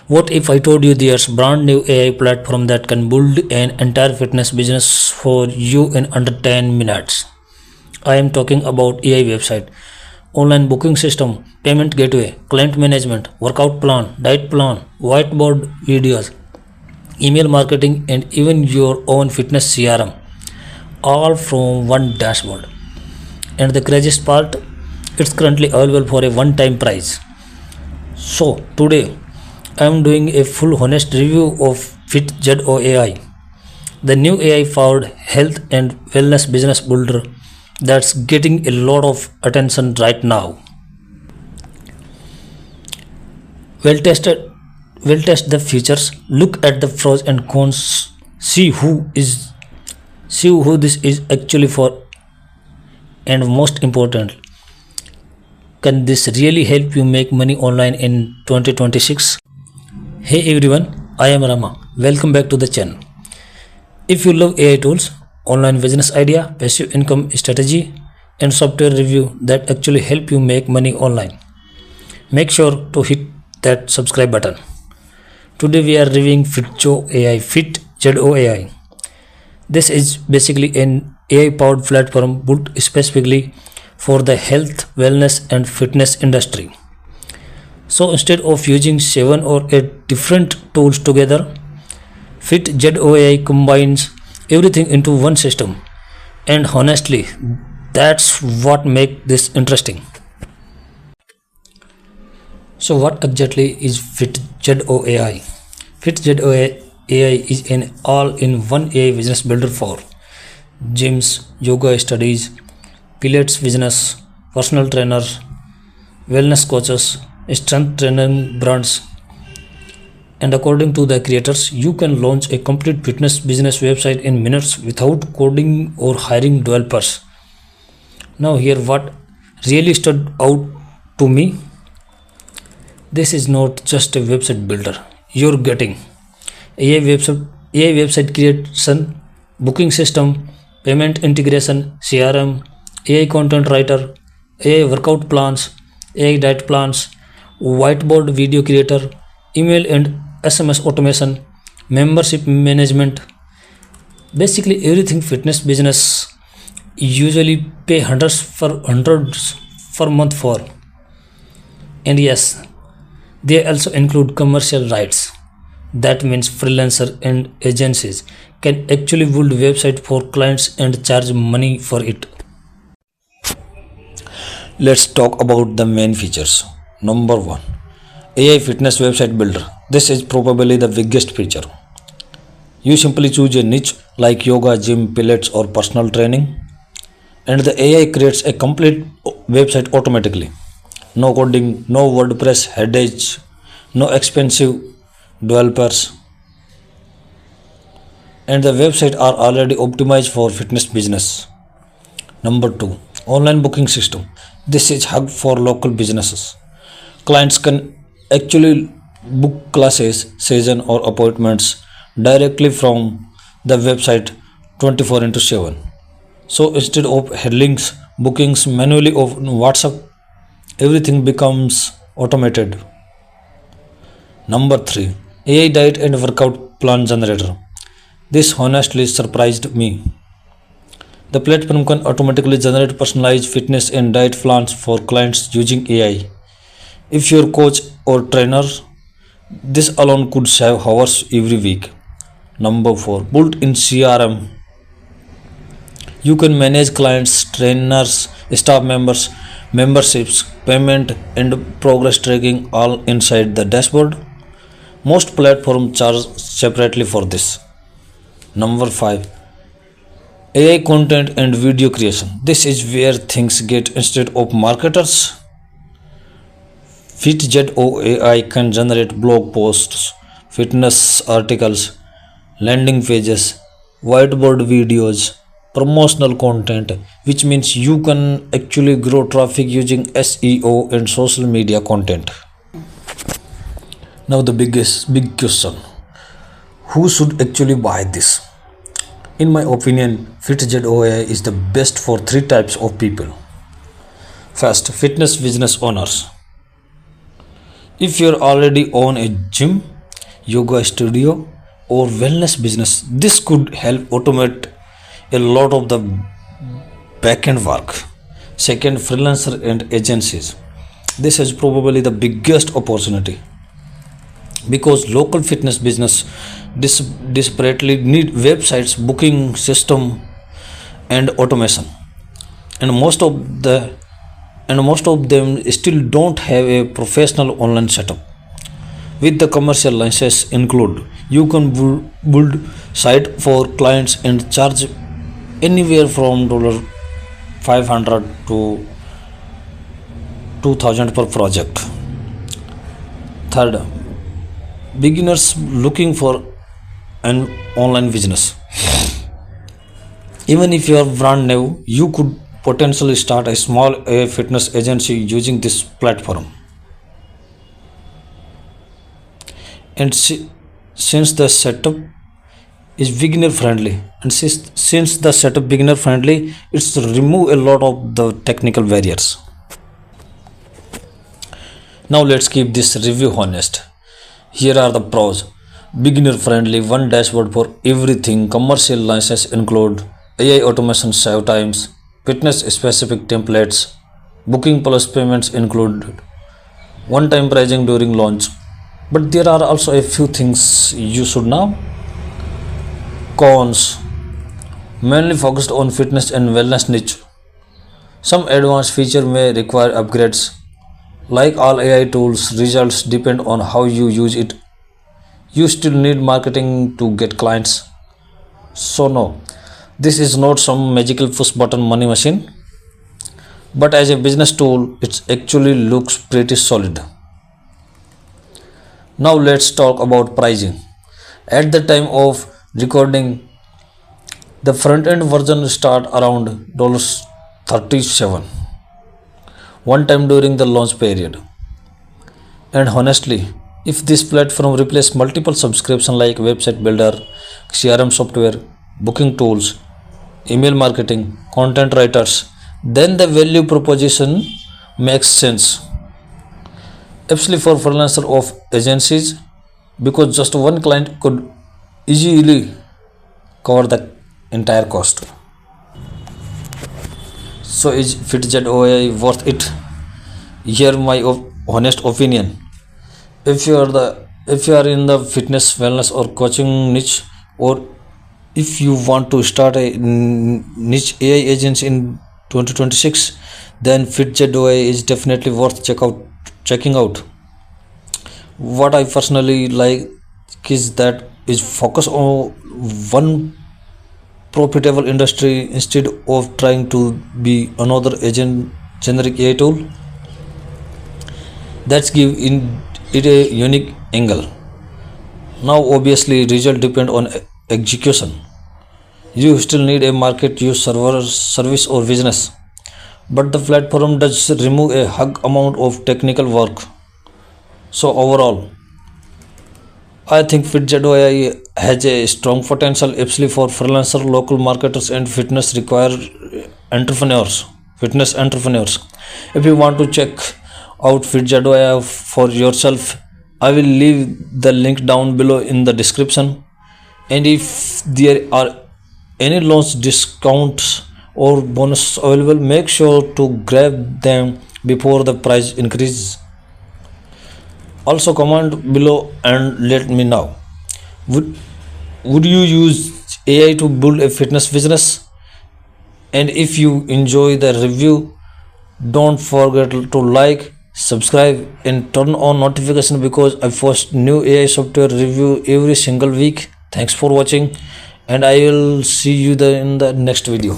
What if I told you there's brand new AI platform that can build an entire fitness business for you in under 10 minutes? I am talking about AI website, online booking system, payment gateway, client management, workout plan, diet plan, whiteboard videos, email marketing, and even your own fitness CRM, all from one dashboard. And the craziest part, it's currently available for a one-time price. So today I am doing a full honest review of FitZoAI, the new AI-powered health and wellness business builder that's getting a lot of attention right now. Well tested, well test the features, look at the pros and cons, see who this is actually for, and most important, can this really help you make money online in 2026? Hey everyone, I am Rama. Welcome back to the channel. If you love AI tools, online business idea, passive income strategy, and software review that actually help you make money online, make sure to hit that subscribe button. Today we are reviewing FitZoAI. This is basically an AI powered platform built specifically for the health, wellness, and fitness industry. So instead of using 7 or 8 different tools together, FitZoAI combines everything into one system. And honestly, that's what makes this interesting. So what exactly is FitZoAI? FitZoAI is an all-in-one AI business builder for gyms, yoga studies, pilates business, personal trainers, wellness coaches, strength training brands, and according to the creators, you can launch a complete fitness business website in minutes without coding or hiring developers. Now here what really stood out to me, this is not just a website builder. You're getting AI website creation, booking system, payment integration, CRM, AI content writer, AI workout plans, AI diet plans, whiteboard video creator, email and SMS automation, membership management, basically everything fitness business usually pay hundreds per month for. And yes, they also include commercial rights. That means freelancers and agencies can actually build website for clients and charge money for it. Let's talk about the main features. Number 1, AI Fitness Website Builder. This is probably the biggest feature. You simply choose a niche like yoga, gym, pilates, or personal training, and the AI creates a complete website automatically. No coding, no WordPress headaches, no expensive developers, and the website are already optimized for fitness business. Number 2, online booking system. This is hub for local businesses. Clients can actually book classes, session, or appointments directly from the website 24 into 7. So instead of handling bookings manually on WhatsApp, everything becomes automated. Number 3, AI diet and workout plan generator. This honestly surprised me. The platform can automatically generate personalized fitness and diet plans for clients using AI. If you're coach or trainer, this alone could save hours every week. Number 4, built-in CRM. You can manage clients, trainers, staff members, memberships, payment, and progress tracking all inside the dashboard. Most platforms charge separately for this. Number 5, AI content and video creation. This is where things get instead of marketers. FitZoAI can generate blog posts, fitness articles, landing pages, whiteboard videos, promotional content, which means you can actually grow traffic using SEO and social media content. Now the big question, who should actually buy this? In my opinion, FitZoAI is the best for 3 types of people. First, fitness business owners. If you already own a gym, yoga studio, or wellness business, this could help automate a lot of the back-end work. Second, freelancer and agencies. This is probably the biggest opportunity because local fitness business desperately need websites, booking system, and automation, and most of them still don't have a professional online setup. With the commercial license include, you can build site for clients and charge anywhere from $500 to $2,000 per project. Third, beginners looking for an online business. Even if you are brand new, you could potentially start a small fitness agency using this platform. And since the setup is beginner friendly, it's remove a lot of the technical barriers. Now let's keep this review honest. Here are the pros. Beginner friendly, one dashboard for everything, commercial license include, AI automation save times, fitness specific templates, booking plus payments included, one time pricing during launch. But there are also a few things you should know. Cons: mainly focused on fitness and wellness niche. Some advanced feature may require upgrades. Like all AI tools, results depend on how you use it. You still need marketing to get clients. So no, this is not some magical push button money machine. But as a business tool, it actually looks pretty solid. Now let's talk about pricing. At the time of recording, the front end version start around $37 one time during the launch period. And honestly, if this platform replaces multiple subscriptions like website builder, CRM software, booking tools, email marketing, content writers, then the value proposition makes sense. Especially for freelancer of agencies, because just one client could easily cover the entire cost. So is FitZoAI worth it? Here my honest opinion. If you are in the fitness, wellness or coaching niche, or if you want to start a niche AI agency in 2026, then FitZoAI is definitely worth checking out. What I personally like is that is focus on one profitable industry instead of trying to be another agent generic AI tool. That's give it a unique angle. Now obviously result depend on execution. You still need a market, use server, service or business, but the platform does remove a hug amount of technical work. So overall, I think FitZoAI has a strong potential, especially for freelancer, local marketers, and fitness entrepreneurs. If you want to check out FitZoAI for yourself, I will leave the link down below in the description. And if there are any launch discounts or bonus available, make sure to grab them before the price increases. Also comment below and let me know. Would you use AI to build a fitness business? And if you enjoy the review, don't forget to like, subscribe and turn on notification because I post new AI software review every single week. Thanks for watching and I will see you in the next video.